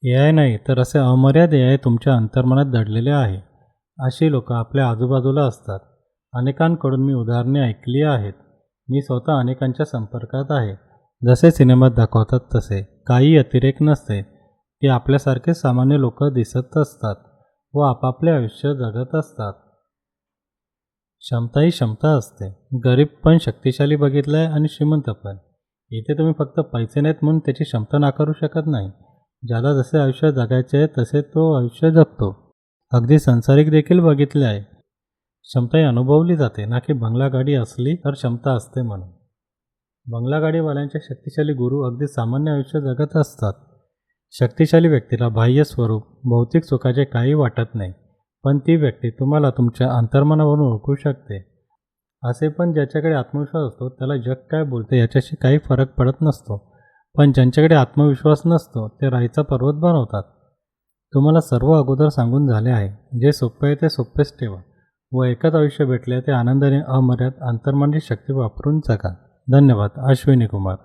AI नाही तर असे अमर्याद AI तुमच्या अंतर्मनात दडलेले आहे. अशी लोकं आपल्या आजूबाजूला असतात. अनेकांकडून मी उदाहरणे ऐकली आहेत. मी स्वतः अनेकांच्या संपर्कात आहे. जसे सिनेमात दाखवतात तसे काही अतिरेक नसते. ते आपल्यासारखे सामान्य लोक दिसत असतात व आपापले आयुष्य जगत असतात. क्षमता ही क्षमता असते. गरीब पण शक्तिशाली बघितलाय आणि श्रीमंत पण. इथे तुम्ही फक्त पैसे नाहीत म्हणून त्याची क्षमता नाकारू शकत नाही. ज्याला जसे आयुष्य जगायचे आहे तसे तो आयुष्य जगतो. अगदी संसारिक देखील बघितले आहे. क्षमता ही अनुभवली जाते, ना की बंगला गाडी असली तर क्षमता असते म्हणून. बंगला गाडीवाल्यांचे शक्तिशाली गुरु अगदी सामान्य आयुष्य जगत असतात. शक्तिशाली व्यक्तीला बाह्य स्वरूप, भौतिक सुखाचे काही वाटत नाही, पण ती व्यक्ती तुम्हाला तुमच्या अंतर्मनावरून ओळखू शकते. असे पण ज्याच्याकडे आत्मविश्वास असतो त्याला जग काय बोलते याच्याशी काही फरक पडत नसतो, पण ज्यांच्याकडे आत्मविश्वास नसतो ते राईचा पर्वत बनवतात. तुम्हाला सर्व अगोदर सांगून झाले आहे. जे सोपे आहे ते सोपेच ठेवा व एकच आयुष्य भेटले ते आनंदाने अमर्याद अंतर्मनाची शक्ती वापरून जगा. धन्यवाद. अश्विनी कुमार.